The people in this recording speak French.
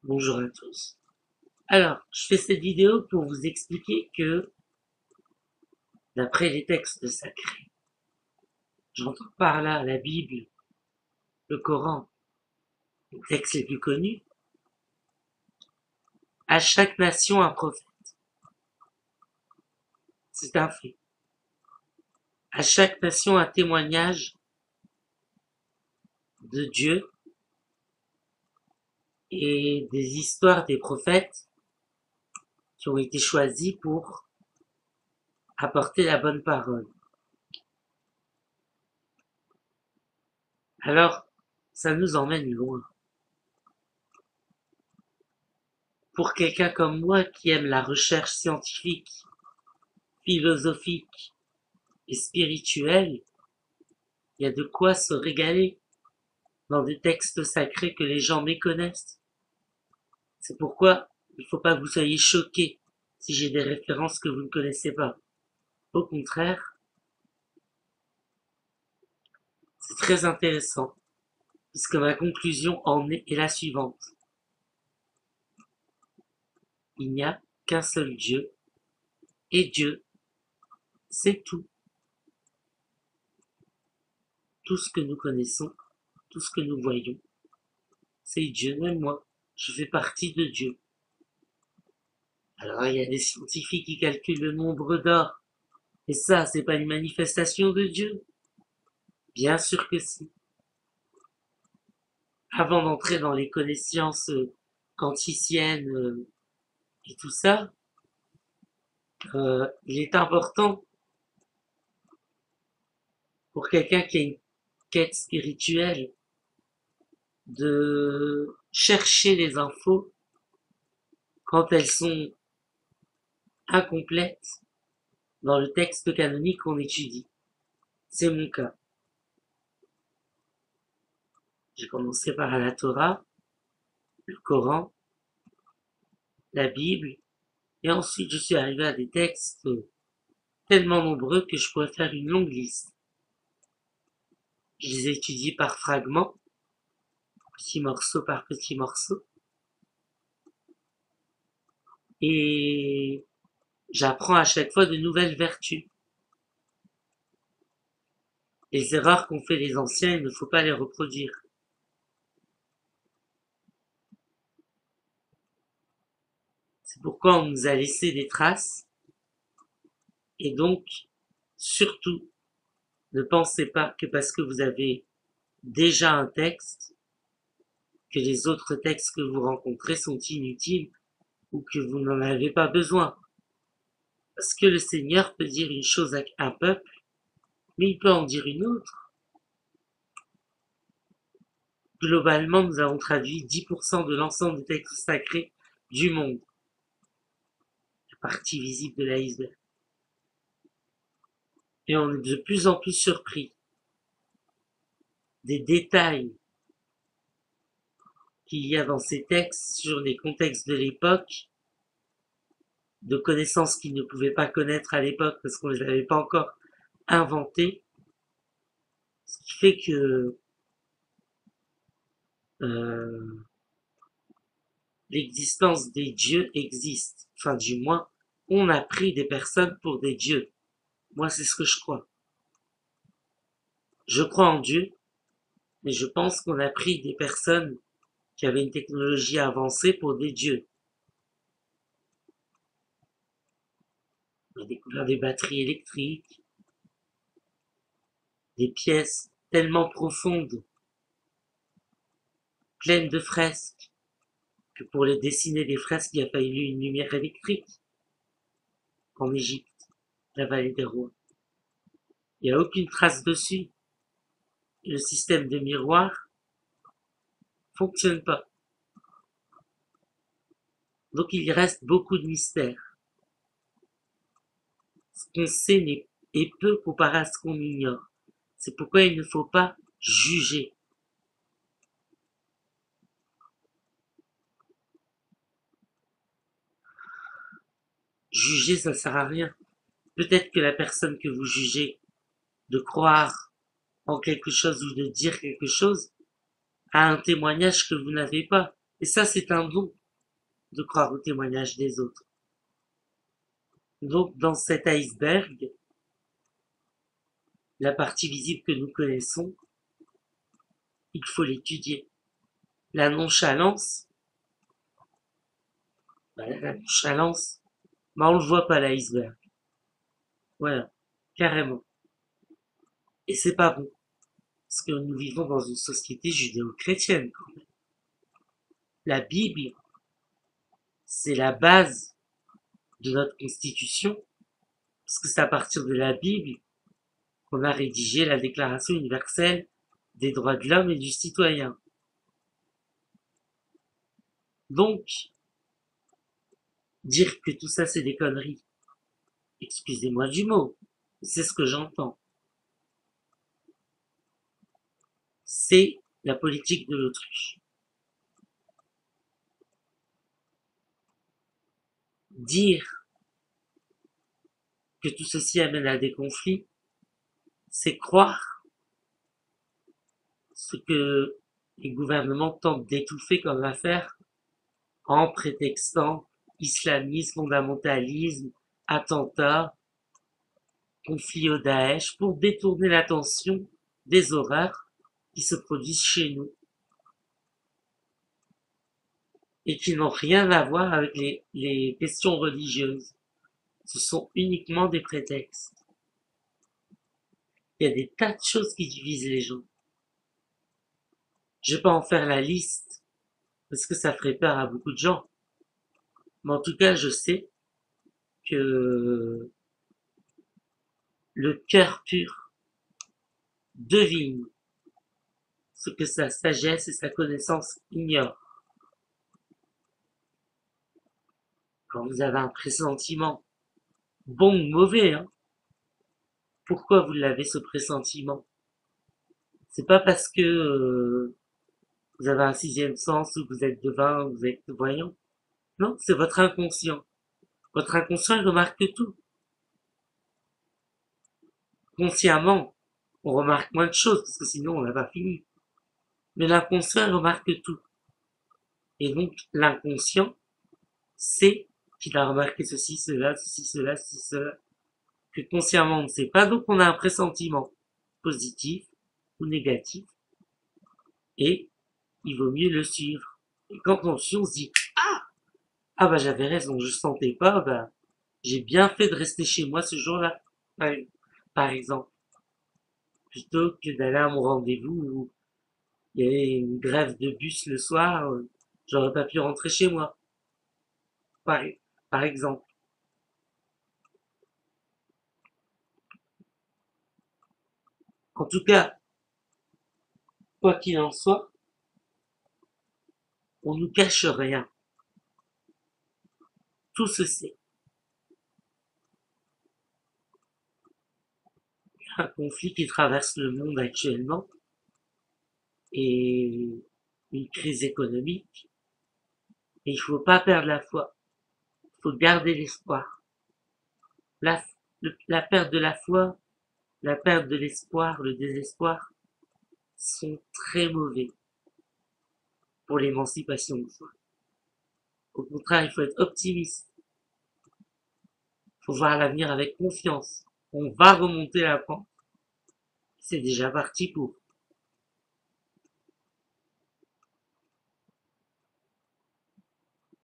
Bonjour à tous. Alors, je fais cette vidéo pour vous expliquer que, d'après les textes sacrés, j'entends par là la Bible, le Coran, les textes les plus connus, à chaque nation un prophète. C'est un fait. À chaque nation un témoignage de Dieu et des histoires des prophètes qui ont été choisis pour apporter la bonne parole. Alors, ça nous emmène loin. Pour quelqu'un comme moi qui aime la recherche scientifique, philosophique et spirituelle, il y a de quoi se régaler dans des textes sacrés que les gens méconnaissent. C'est pourquoi il ne faut pas que vous soyez choqués si j'ai des références que vous ne connaissez pas. Au contraire, c'est très intéressant, puisque ma conclusion est la suivante. Il n'y a qu'un seul Dieu, et Dieu, c'est tout. Tout ce que nous connaissons, tout ce que nous voyons, c'est Dieu, même moi. Je fais partie de Dieu. Alors il y a des scientifiques qui calculent le nombre d'or, et ça, c'est pas une manifestation de Dieu? Bien sûr que si. Avant d'entrer dans les connaissances quanticiennes et tout ça, il est important pour quelqu'un qui a une quête spirituelle de chercher les infos quand elles sont incomplètes dans le texte canonique qu'on étudie. C'est mon cas. J'ai commencé par la Torah, le Coran, la Bible, et ensuite je suis arrivé à des textes tellement nombreux que je pourrais faire une longue liste. Je les étudie par fragments, petit morceau par petit morceau, et j'apprends à chaque fois de nouvelles vertus. Les erreurs qu'ont fait les anciens, il ne faut pas les reproduire. C'est pourquoi on nous a laissé des traces, et donc, surtout, ne pensez pas que parce que vous avez déjà un texte, que les autres textes que vous rencontrez sont inutiles ou que vous n'en avez pas besoin. Parce que le Seigneur peut dire une chose à un peuple, mais il peut en dire une autre. Globalement, nous avons traduit 10% de l'ensemble des textes sacrés du monde, la partie visible de l'iceberg. Et on est de plus en plus surpris des détails qu'il y a dans ces textes sur les contextes de l'époque, de connaissances qu'ils ne pouvaient pas connaître à l'époque parce qu'on ne les avait pas encore inventées, ce qui fait que euh, l'existence des dieux existe. Enfin, du moins, on a pris des personnes pour des dieux. Moi, c'est ce que je crois. Je crois en Dieu, mais je pense qu'on a pris des personnes qui avaient une technologie avancée pour des dieux. On a découvert des batteries électriques, des pièces tellement profondes, pleines de fresques, que pour les dessiner des fresques, il a fallu une lumière électrique en Égypte, la vallée des rois. Il n'y a aucune trace dessus. Et le système de miroir fonctionne pas. Donc il reste beaucoup de mystères. Ce qu'on sait est peu comparé à ce qu'on ignore. C'est pourquoi il ne faut pas juger. Juger, ça sert à rien. Peut-être que la personne que vous jugez de croire en quelque chose ou de dire quelque chose a un témoignage que vous n'avez pas. Et ça, c'est un don de croire au témoignage des autres. Donc, dans cet iceberg, la partie visible que nous connaissons, il faut l'étudier. La nonchalance, on le voit pas l'iceberg. Voilà, carrément. Et c'est pas bon, parce que nous vivons dans une société judéo-chrétienne. La Bible, c'est la base de notre constitution, parce que c'est à partir de la Bible qu'on a rédigé la Déclaration universelle des droits de l'homme et du citoyen. Donc, dire que tout ça c'est des conneries, excusez-moi du mot, c'est ce que j'entends. C'est la politique de l'autruche. Dire que tout ceci amène à des conflits, c'est croire ce que les gouvernements tentent d'étouffer comme affaire en prétextant islamisme, fondamentalisme, attentats, conflit au Daesh, pour détourner l'attention des horreurs qui se produisent chez nous et qui n'ont rien à voir avec les questions religieuses. Ce sont uniquement des prétextes. Il y a des tas de choses qui divisent les gens. Je vais pas en faire la liste parce que ça ferait peur à beaucoup de gens. Mais en tout cas, je sais que le cœur pur devine ce que sa sagesse et sa connaissance ignorent. Quand vous avez un pressentiment, bon ou mauvais, hein, pourquoi vous l'avez ce pressentiment? C'est pas parce que vous avez un sixième sens ou vous êtes devin ou vous êtes voyant. Non, c'est votre inconscient. Votre inconscient remarque tout. Consciemment, on remarque moins de choses parce que sinon on n'a pas fini. Mais l'inconscient remarque tout. Et donc l'inconscient sait qu'il a remarqué ceci, cela, ceci, cela, ceci, cela, que consciemment on ne sait pas, donc on a un pressentiment positif ou négatif, et il vaut mieux le suivre. Et quand on suit, on se dit, ah bah j'avais raison, je sentais pas, bah j'ai bien fait de rester chez moi ce jour-là, par exemple, plutôt que d'aller à mon rendez-vous où il y avait une grève de bus le soir, j'aurais pas pu rentrer chez moi, par, par exemple. En tout cas, quoi qu'il en soit, on nous cache rien. Tout se sait. Un conflit qui traverse le monde actuellement et une crise économique. Et il faut pas perdre la foi. Il faut garder l'espoir. La, la perte de la foi, la perte de l'espoir, le désespoir sont très mauvais pour l'émancipation de soi. Au contraire, il faut être optimiste. Il faut voir l'avenir avec confiance. On va remonter la pente. C'est déjà parti pour.